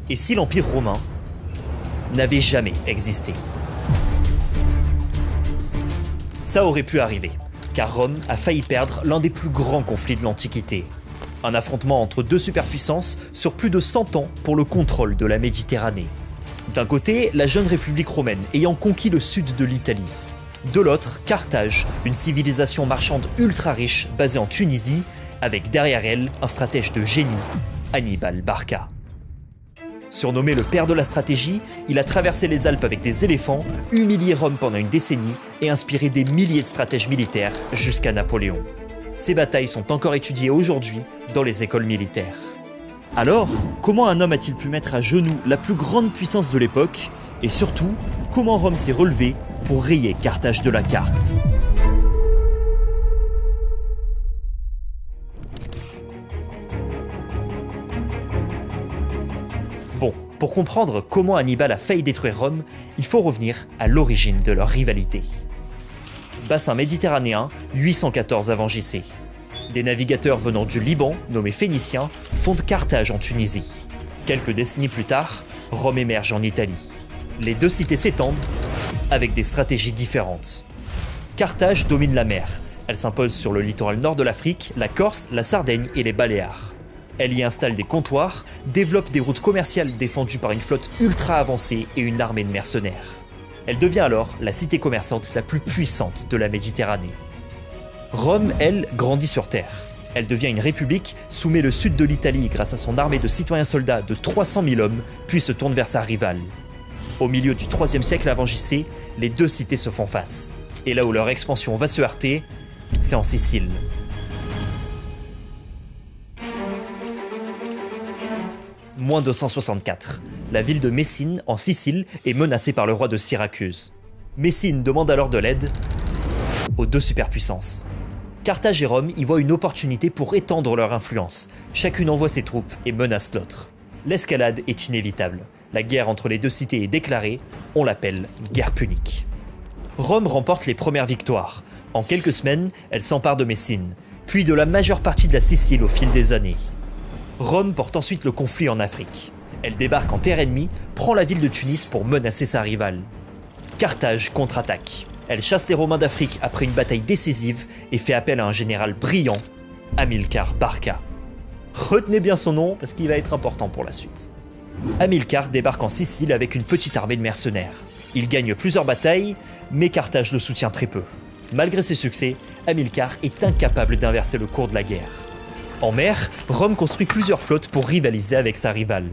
Et si l'Empire romain n'avait jamais existé? Ça aurait pu arriver, car Rome a failli perdre l'un des plus grands conflits de l'Antiquité. Un affrontement entre deux superpuissances sur plus de 100 ans pour le contrôle de la Méditerranée. D'un côté, la jeune République romaine ayant conquis le sud de l'Italie. De l'autre, Carthage, une civilisation marchande ultra riche basée en Tunisie, avec derrière elle un stratège de génie, Hannibal Barca. Surnommé le père de la stratégie, il a traversé les Alpes avec des éléphants, humilié Rome pendant une décennie et inspiré des milliers de stratèges militaires jusqu'à Napoléon. Ces batailles sont encore étudiées aujourd'hui dans les écoles militaires. Alors, comment un homme a-t-il pu mettre à genoux la plus grande puissance de l'époque? Et surtout, comment Rome s'est relevée pour rayer Carthage de la carte? Bon, pour comprendre comment Hannibal a failli détruire Rome, il faut revenir à l'origine de leur rivalité. Bassin méditerranéen, 814 avant JC. Des navigateurs venant du Liban, nommés Phéniciens, fondent Carthage en Tunisie. Quelques décennies plus tard, Rome émerge en Italie. Les deux cités s'étendent, avec des stratégies différentes. Carthage domine la mer. Elle s'impose sur le littoral nord de l'Afrique, la Corse, la Sardaigne et les Baléares. Elle y installe des comptoirs, développe des routes commerciales défendues par une flotte ultra avancée et une armée de mercenaires. Elle devient alors la cité commerçante la plus puissante de la Méditerranée. Rome, elle, grandit sur terre. Elle devient une république, soumet le sud de l'Italie grâce à son armée de citoyens-soldats de 300 000 hommes, puis se tourne vers sa rivale. Au milieu du IIIe siècle avant JC, les deux cités se font face. Et là où leur expansion va se heurter, c'est en Sicile. Moins 264. La ville de Messine, en Sicile, est menacée par le roi de Syracuse. Messine demande alors de l'aide aux deux superpuissances. Carthage et Rome y voient une opportunité pour étendre leur influence. Chacune envoie ses troupes et menace l'autre. L'escalade est inévitable. La guerre entre les deux cités est déclarée, on l'appelle guerre punique. Rome remporte les premières victoires. En quelques semaines, elle s'empare de Messine, puis de la majeure partie de la Sicile au fil des années. Rome porte ensuite le conflit en Afrique. Elle débarque en terre ennemie, prend la ville de Tunis pour menacer sa rivale. Carthage contre-attaque. Elle chasse les Romains d'Afrique après une bataille décisive et fait appel à un général brillant, Hamilcar Barca. Retenez bien son nom parce qu'il va être important pour la suite. Hamilcar débarque en Sicile avec une petite armée de mercenaires. Il gagne plusieurs batailles, mais Carthage le soutient très peu. Malgré ses succès, Hamilcar est incapable d'inverser le cours de la guerre. En mer, Rome construit plusieurs flottes pour rivaliser avec sa rivale.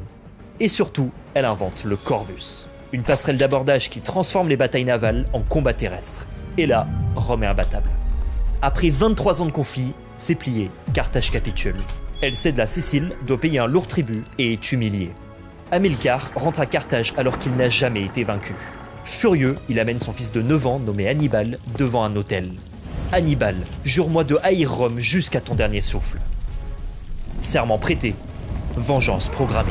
Et surtout, elle invente le Corvus, une passerelle d'abordage qui transforme les batailles navales en combats terrestres. Et là, Rome est imbattable. Après 23 ans de conflit, c'est plié, Carthage capitule. Elle cède la Sicile, doit payer un lourd tribut et est humiliée. Hamilcar rentre à Carthage alors qu'il n'a jamais été vaincu. Furieux, il amène son fils de 9 ans, nommé Hannibal, devant un autel. Hannibal, jure-moi de haïr Rome jusqu'à ton dernier souffle. Serment prêté, vengeance programmée.